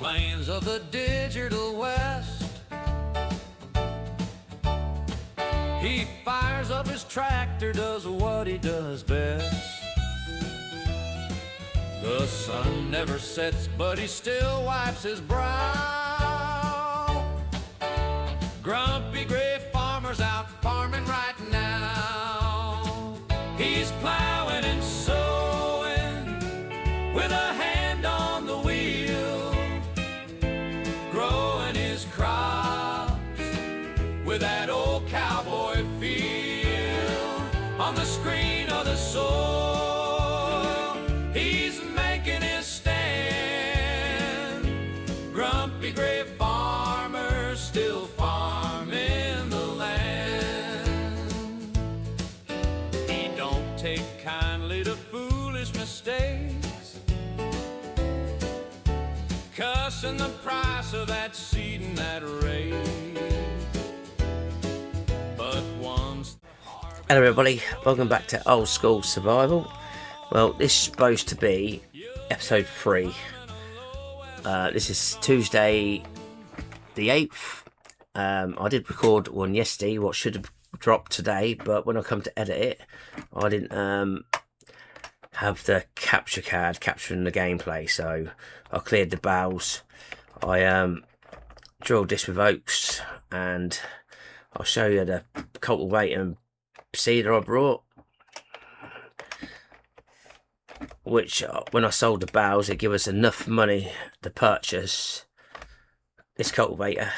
plains of the digital west. He fires up his tractor, does what he does best. The sun never sets, but he still wipes his brow. Grumpy gray farmer's out farming right now. He's plowing and sowing with a hand on the wheel, growing his crops with that old cowboy feel. On the screen of the soil, he's making his stand. Grumpy gray farmer still farming the land. He don't take kindly to foolish mistakes, cussing the price of that seed and that raise. But once. Hello everybody, welcome back to Old School Survival. Well, this is supposed to be episode 3. This is Tuesday the 8th. I did record one yesterday, what should have dropped today, but when I come to edit it, I didn't have the capture card capturing the gameplay, so I cleared the bales. I drilled this with oaks, and I'll show you the cultivating seeder I brought, which when I sold the bales, it gave us enough money to purchase this cultivator.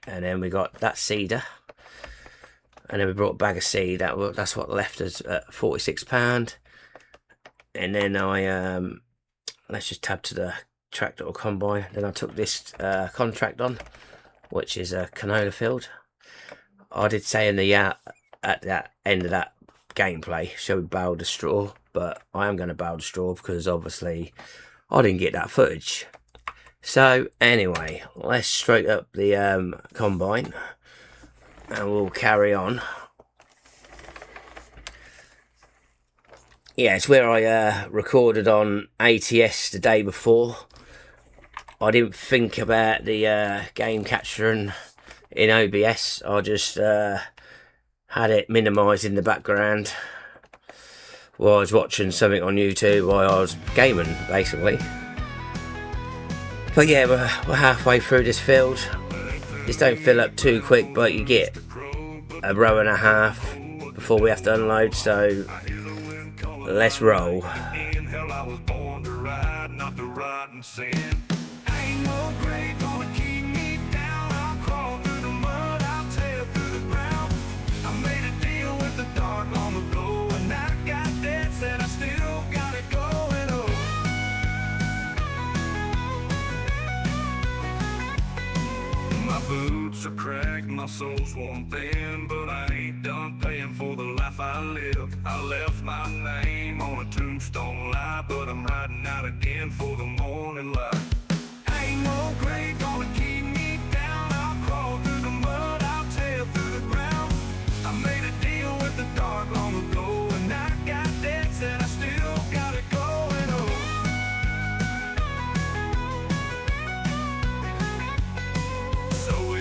And then we got that seeder, and then we brought a bag of seed. That's what left us at £46. And then I let's just tab to the tractor or combine. Then I took this contract on, which is a canola field. I did say in the at that end of that gameplay, shall we bale the straw? But I am going to bale the straw because obviously I didn't get that footage. So anyway, let's straight up the combine and we'll carry on. Yeah, it's where I recorded on ATS the day before. I didn't think about the game capturing in OBS. I just had it minimised in the background while I was watching something on YouTube while I was gaming, basically. But yeah, we're halfway through this field. This don't fill up too quick, but you get a row and a half before we have to unload, so let's roll. Boots are cracked, my soul's worn thin, but I ain't done paying for the life I live. I left my name on a tombstone lie, but I'm riding out again for the morning light. Ain't no grave gonna keep me down. I'll crawl through the mud, I'll tear through the ground. I made a deal with the dark long ago, and I got debts and I still got it going on.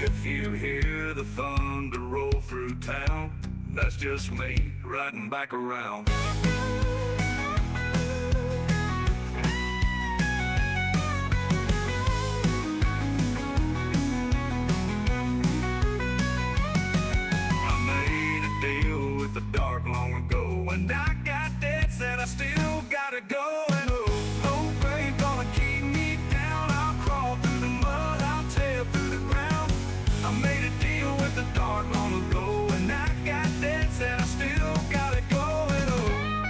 If you hear the thunder roll through town, that's just me riding back around. I made a deal with the dark long ago, and I got debts and I still got it going. No grave gonna keep me down. I'll crawl through the mud, I'll tear through the ground. I made a deal with the dark long ago, and I got debts and I still got it going on.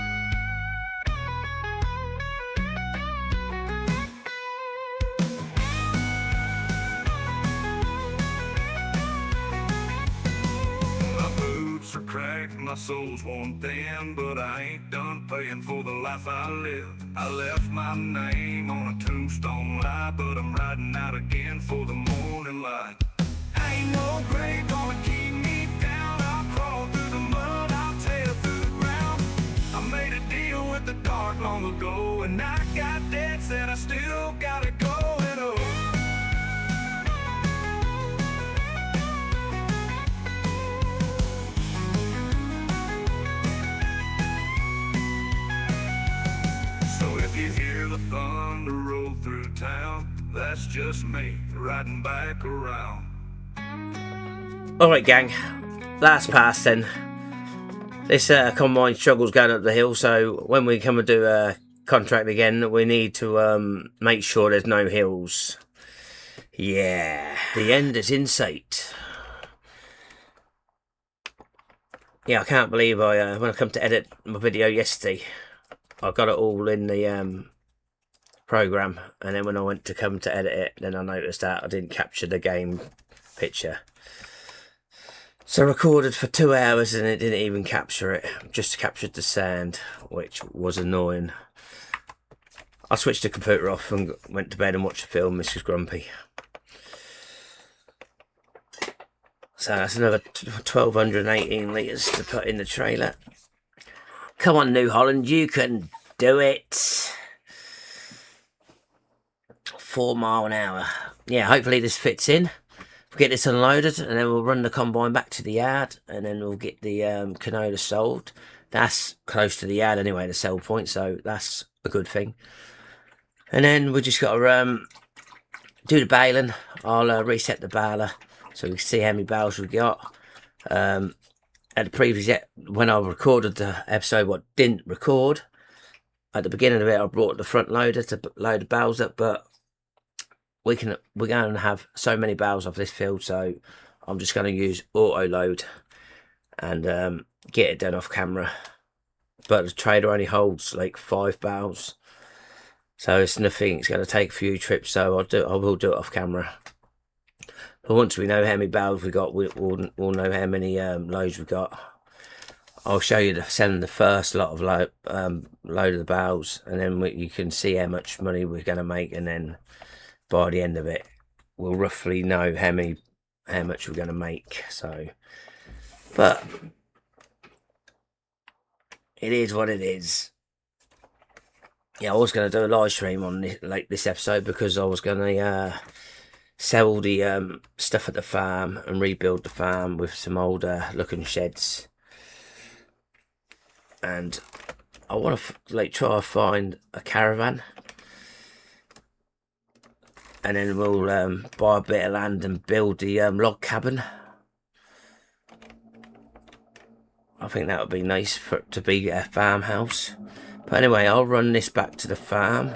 My boots are cracked, my soul's worn thin, but I ain't done paying for the life I live. I left my name on a tombstone lie, but I'm riding out again for the morning light. Ain't no grave gonna keep me down. I'll crawl through the mud, I'll tear through the ground. I made a deal with the dark long ago, and I got debts and I still got it going on. just me riding back around. Alright gang, last pass then. This combine struggle's going up the hill, so when we come and do a contract again, we need to make sure there's no hills. Yeah, the end is in sight. Yeah, I can't believe when I come to edit my video yesterday, I got it all in the program, and then when I went to come to edit it, then I noticed that I didn't capture the game picture. So I recorded for 2 hours and it didn't even capture it, just captured the sound, which was annoying. I switched the computer off and went to bed and watched the film Mrs. Grumpy. So that's another 1,218 litres to put in the trailer. Come on, New Holland, you can do it. 4 miles an hour. Yeah, hopefully this fits in. We'll get this unloaded and then we'll run the combine back to the yard and then we'll get the canola sold. That's close to the yard anyway, the sell point, so that's a good thing. And then we just got to do the baling. I'll reset the baler so we can see how many bales we got. At the previous, when I recorded the episode, what didn't record, at the beginning of it, I brought the front loader to load the bales up, but we're going to have so many bales off this field, so I'm just going to use auto load and get it done off camera. But the trailer only holds like 5 bales, so it's nothing. It's going to take a few trips, so I will do it off camera. But once we know how many bales we got, we'll know how many loads we got. I'll show you selling the first lot of load of the bales, and then you can see how much money we're going to make, and then by the end of it, we'll roughly know how much we're going to make. So, but it is what it is. Yeah, I was going to do a live stream on this episode because I was going to sell the stuff at the farm and rebuild the farm with some older looking sheds, and I want to try to find a caravan, and then we'll buy a bit of land and build the log cabin. I think that would be nice for it to be a farmhouse. But anyway, I'll run this back to the farm.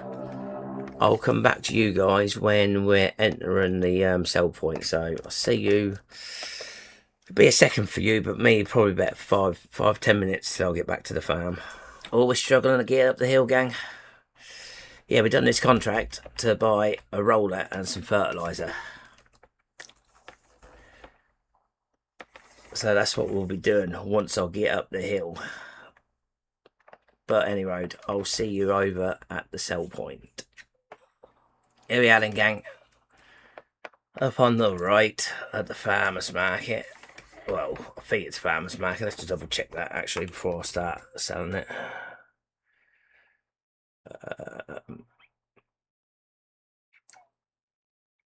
I'll come back to you guys when we're entering the sell point. So I'll see you. It'll be a second for you, but me probably about 5-10 minutes till I'll get back to the farm. Oh, we're struggling to get up the hill, gang. Yeah, we've done this contract to buy a roller and some fertiliser. So that's what we'll be doing once I get up the hill. But anyway, I'll see you over at the sell point. Here we are then, gang. Up on the right at the farmer's market. Well, I think it's farmer's market. Let's just double check that actually before I start selling it.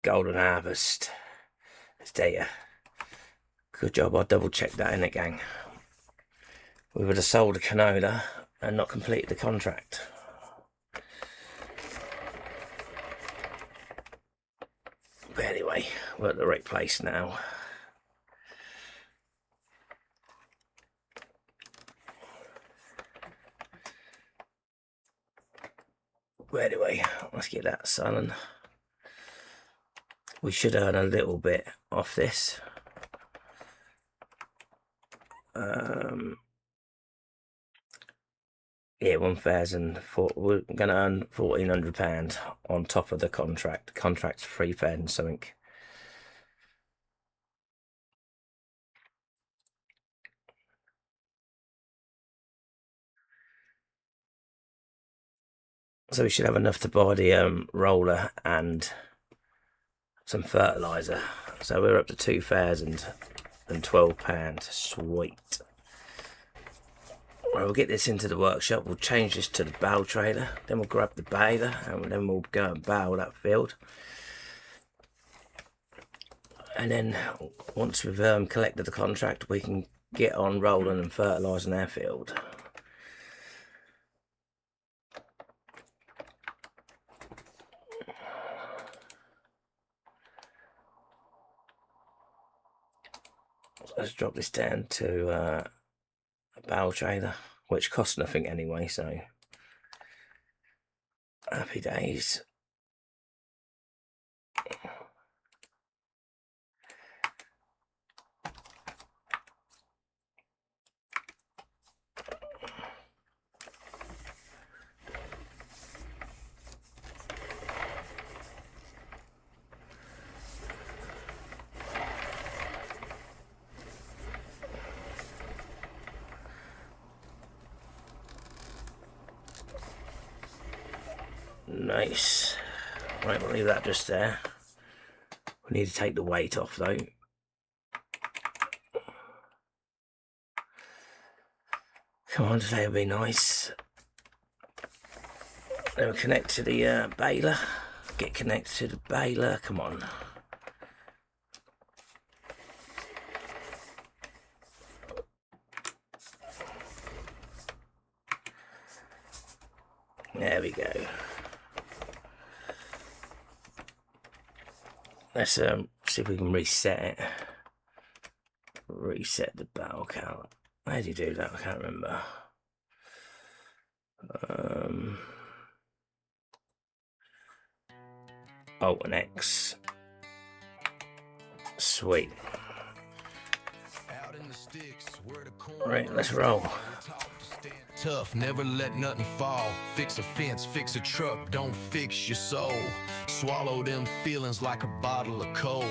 Golden Harvest. It's there. Good job, I double checked that in it, gang. We would have sold a canola and not completed the contract. But anyway, we're at the right place now. But anyway, let's get that selling. We should earn a little bit off this. Yeah, 1,004. We're going to earn £1,400 on top of the contract. The contract's 3,000 something. So we should have enough to buy the roller and some fertiliser. So we're up to £2,012. Sweet. Well, we'll get this into the workshop. We'll change this to the bale trailer. Then we'll grab the baler and then we'll go and bale that field. And then once we've collected the contract, we can get on rolling and fertilising our field. let's drop this down to a bale trailer, which costs nothing anyway, so happy days. Nice. Right, we'll leave that just there. We need to take the weight off though. Come on, today will be nice. Then we connect to the baler. Get connected to the baler. Come on. There we go. Let's see if we can reset it. Reset the bale count. How do you do that? I can't remember. Alt and X. Sweet. Right, let's roll. Tough, never let nothing fall. Fix a fence, fix a truck, don't fix your soul. Swallow them feelings like a bottle of cold.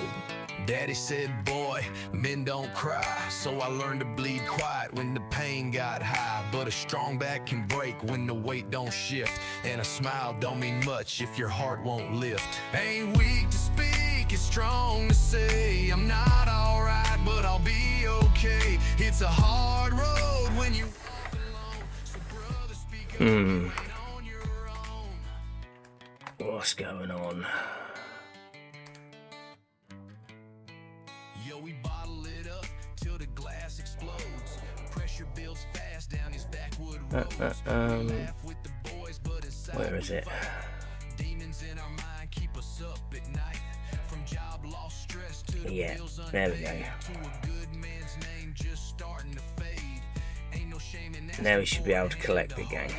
Daddy said, boy, men don't cry. So I learned to bleed quiet when the pain got high. But a strong back can break when the weight don't shift. And a smile don't mean much if your heart won't lift. Ain't weak to speak, it's strong to say I'm not alright, but I'll be okay. It's a hard road when you walk alone. So brother, speak up on your own. What's going on? Yo, we bottle it up till the glass explodes. Pressure builds fast down his backwood roads. Laugh with the boys, but inside Where is it? demons in our mind keep us up at night. From job loss, stress to the Yeah, bills there we unpaid. go. To a good man's name just starting to fade. Ain't no shame in that. Now we should be able to collect it, gang.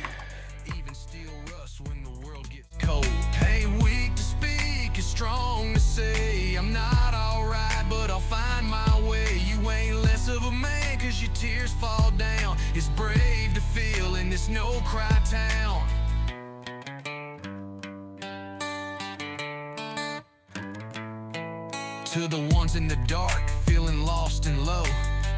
Even steel rust when the world gets cold. Ain't weak to speak, it's strong to say I'm not alright, but I'll find my way. You ain't less of a man cause your tears fall down. It's brave to feel in this no-cry town. To the ones in the dark, feeling lost and low,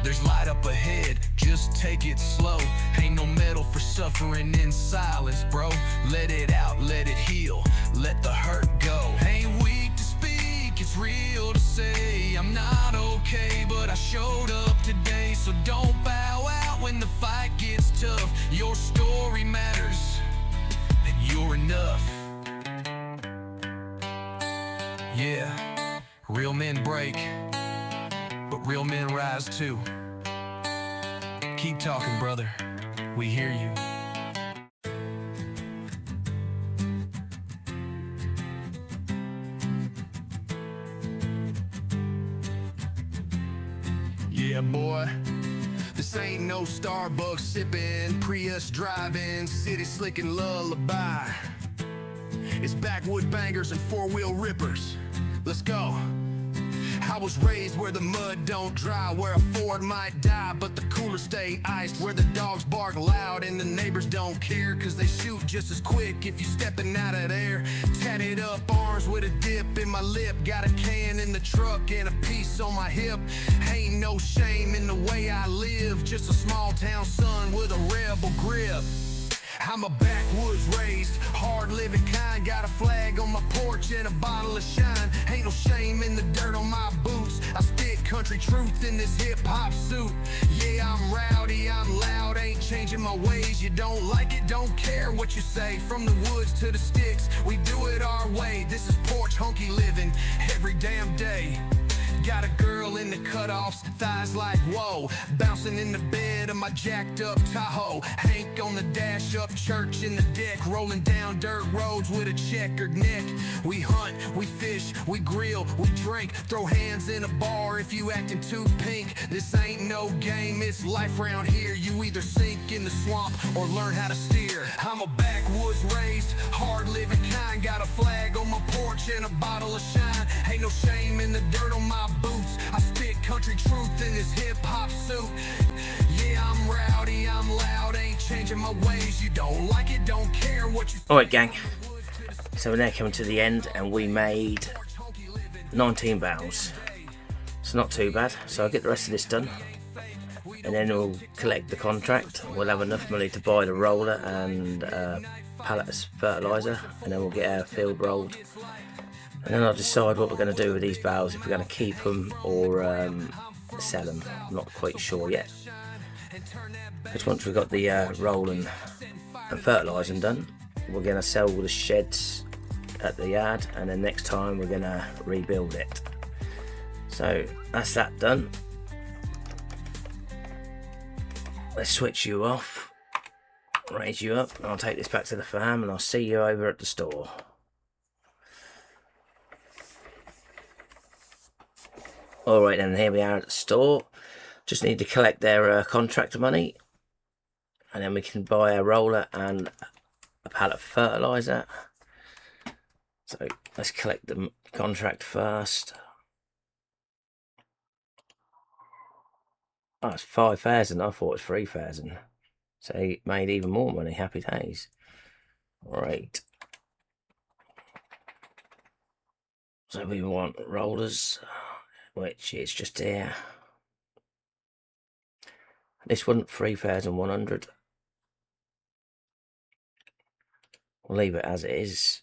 there's light up ahead, just take it slow. Ain't no medal for suffering in silence, bro. Let it out, let it heal, let the hurt go. Ain't weak to speak, it's real to say I'm not okay, but I showed up today. So don't bow out when the fight gets tough. Your story matters, and you're enough. Yeah, real men break, but real men rise too. Keep talking, brother. We hear you. Yeah, boy. This ain't no Starbucks sipping, Prius driving, city slicking lullaby. It's backwood bangers and four-wheel rippers. Let's go. I was raised where the mud don't dry, where a Ford might die, but the cooler stay iced, where the dogs bark loud and the neighbors don't care, cause they shoot just as quick if you stepping out of there. Tatted up arms with a dip in my lip, got a can in the truck and a piece on my hip. Ain't no shame in the way I live, just a small town son with a rebel grip. I'm a backwoods raised, hard living kind. Got a flag on my porch and a bottle of shine. Ain't no shame in the dirt on my boots. I spit country truth in this hip-hop suit. Yeah, I'm rowdy, I'm loud, ain't changing my ways. You don't like it, don't care what you say. From the woods to the sticks, we do it our way. This is porch honky living every damn day. Got a girl in the cutoffs, thighs like whoa. Bouncing in the bed of my jacked up Tahoe. Hank on the dash up, church in the deck. Rolling down dirt roads with a checkered neck. We hunt, we fish, we grill, we drink. Throw hands in a bar if you acting too pink. This ain't no game, it's life round here. You either sink in the swamp or learn how to steer. I'm a backwoods raised, hard living kind. Got a flag on my porch and a bottle of shine. Ain't no shame in the dirt on my boots. I spit country truth in this hip-hop suit. Yeah, I'm rowdy, I'm loud, ain't changing my ways. You don't like it, don't care what you say. Alright gang, so we're now coming to the end and we made 19 bales. It's not too bad, so I'll get the rest of this done and then we'll collect the contract. We'll have enough money to buy the roller and pallet of fertiliser, and then we'll get our field rolled, and then I'll decide what we're going to do with these bales, if we're going to keep them or sell them. I'm not quite sure yet. Because once we've got the rolling and fertilising done, we're going to sell the sheds at the yard, and then next time we're going to rebuild it. So that's that done. Let's switch you off, raise you up, and I'll take this back to the farm and I'll see you over at the store. Alright then, here we are at the store. Just need to collect their contractor money, and then we can buy a roller and a pallet of fertiliser. So let's collect the contract first. Oh, it's 5,000. I thought it was 3,000. So he made even more money. Happy days. Right. So we want rollers, which is just here. This one 3,100. We'll leave it as it is.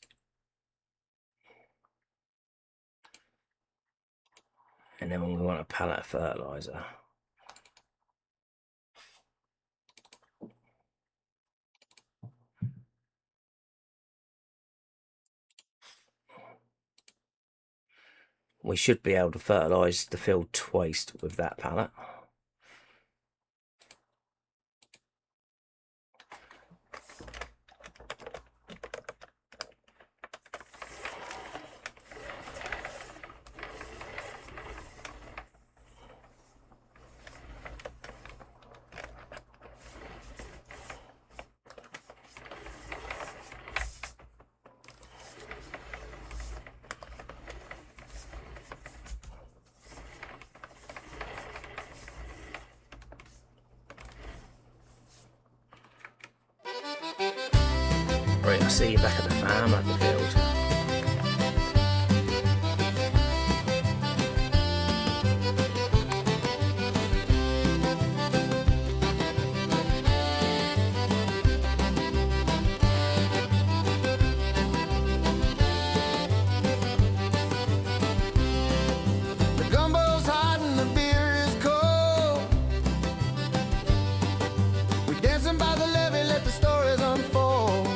And then we want a pallet of fertiliser. We should be able to fertilise the field twice with that pallet. Right, I'll see you back at the farm at the field. The gumbo's hot and the beer is cold. We dancing by the levee, let the stories unfold.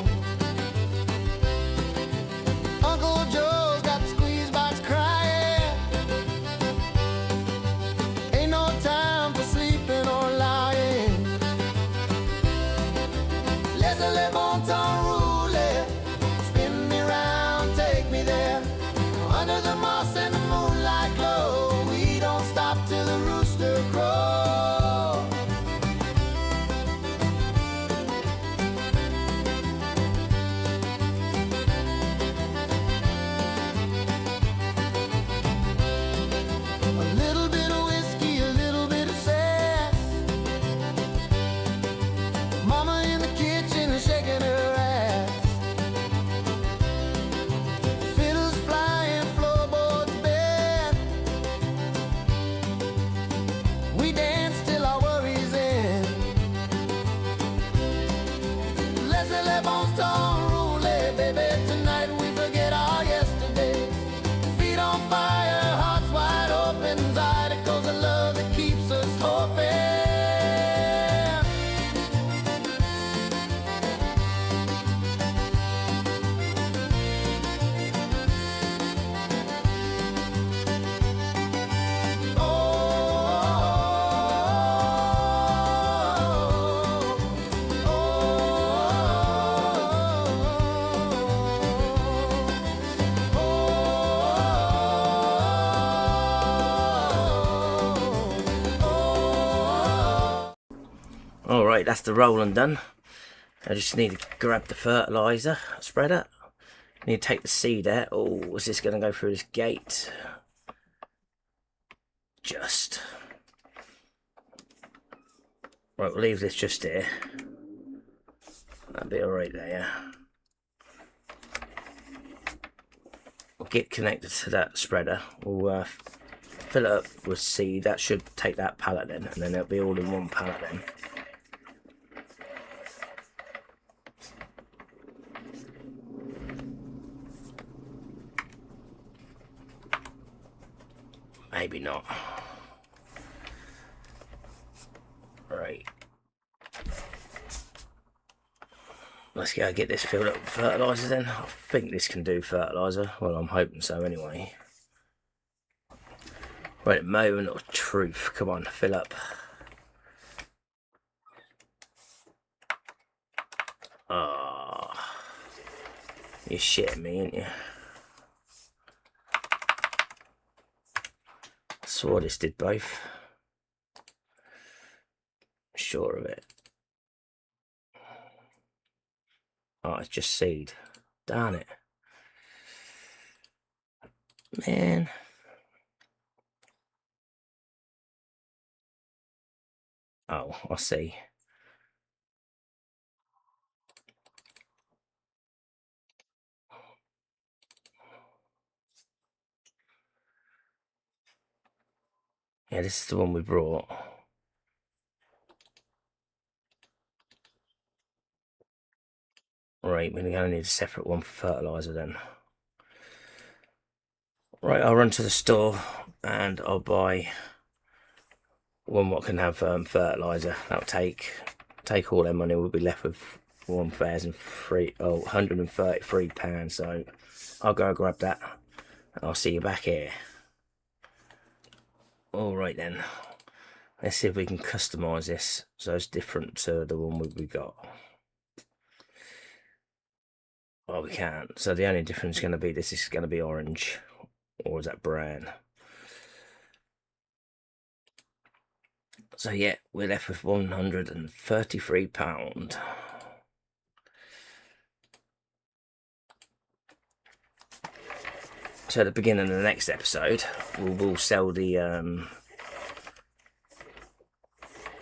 Alright, that's the rolling done. I just need to grab the fertiliser spreader. I need to take the seed out. Oh, is this going to go through this gate? Just. Right, we'll leave this just here. That'll be alright there, yeah. We'll get connected to that spreader. We'll fill it up with seed. That should take that pallet then, and then it'll be all in one pallet then. Maybe not. Right. Let's go get this filled up with fertiliser then. I think this can do fertiliser. Well, I'm hoping so anyway. Right, moment of truth. Come on, fill up. Ah, oh, you're shitting me, ain't you? I swore this did both. Sure of it. Oh, it's just seed. Darn it. Man. Oh, I see. Yeah, this is the one we brought. Right, we're going to need a separate one for fertiliser then. Right, I'll run to the store and I'll buy one what can have fertiliser. That'll take all their money. We'll be left with £133. So I'll go grab that. I'll see you back here. Alright then. Let's see if we can customise this so it's different to the one we got. Well, we can't. So the only difference is going to be this is going to be orange. Or is that brown? So yeah, we're left with £133. So at the beginning of the next episode, we'll sell the oh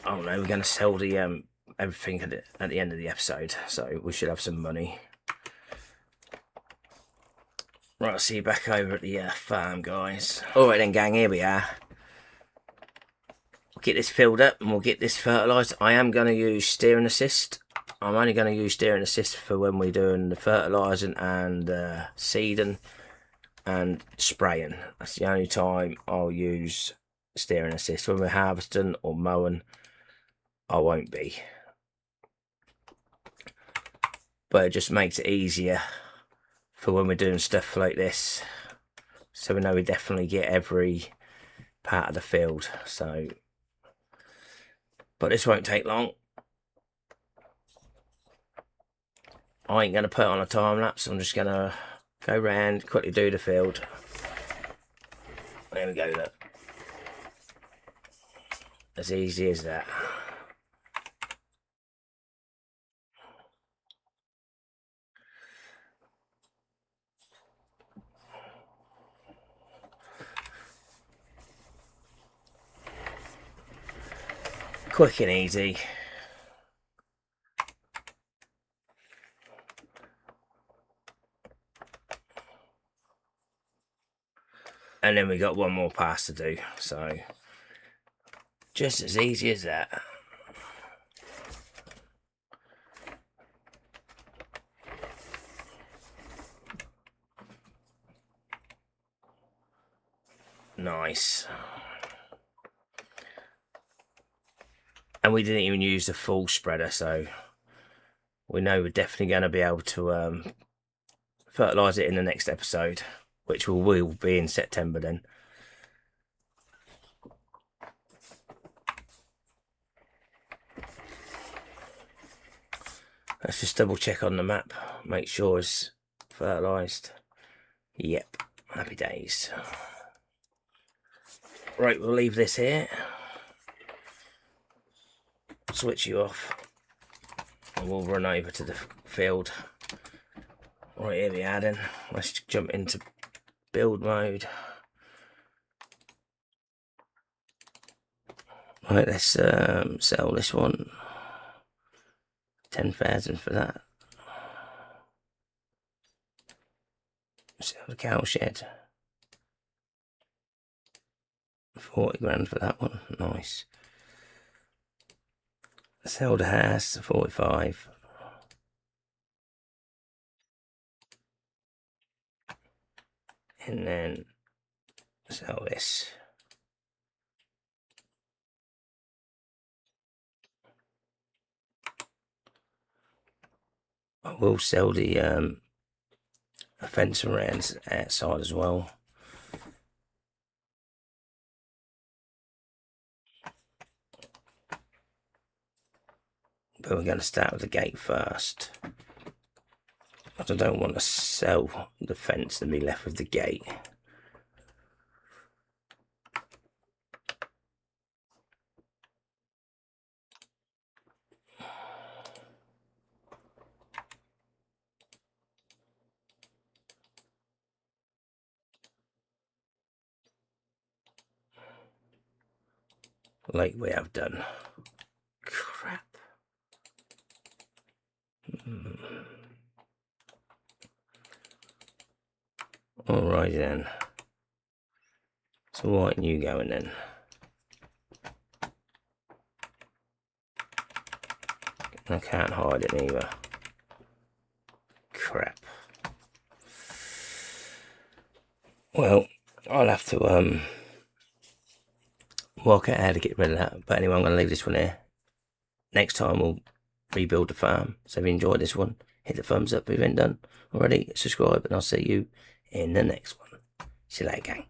no, we're going to sell the everything at the end of the episode. So we should have some money. Right, I'll see you back over at the farm, guys. Alright then, gang, here we are. We'll get this filled up and we'll get this fertilised. I am going to use steering assist. I'm only going to use steering assist for when we're doing the fertilising and seeding and spraying. That's the only time I'll use steering assist. When we're harvesting or mowing, I won't be. But it just makes it easier for when we're doing stuff like this, so we know we definitely get every part of the field. So, but this won't take long. I ain't going to put on a time lapse. I'm just going to go round, quickly do the field. There we go, look. As easy as that. Quick and easy. And then we got one more pass to do, so just as easy as that. Nice. And we didn't even use the full spreader, so we know we're definitely going to be able to fertilise it in the next episode, which will be in September then. Let's just double check on the map, make sure it's fertilised. Yep, happy days. Right, we'll leave this here. switch you off and we'll run over to the field. Right, here we are then. Let's jump into build mode. Right, let's sell this one. 10,000 for that. Sell the cow shed. 40 grand for that one. Nice. Sell the house, 45. And then sell this. I will sell the fence around outside as well. But we're going to start with the gate first. I don't want to sell the fence and be left with the gate. Like we have done. Crap. Alright then. So why aren't you going then? I can't hide it either. Crap. Well, I'll have to work out how to get rid of that. But anyway, I'm going to leave this one here. Next time we'll rebuild the farm. So if you enjoyed this one, hit the thumbs up if you haven't done already. Subscribe, and I'll see you in the next one. See you later, gang.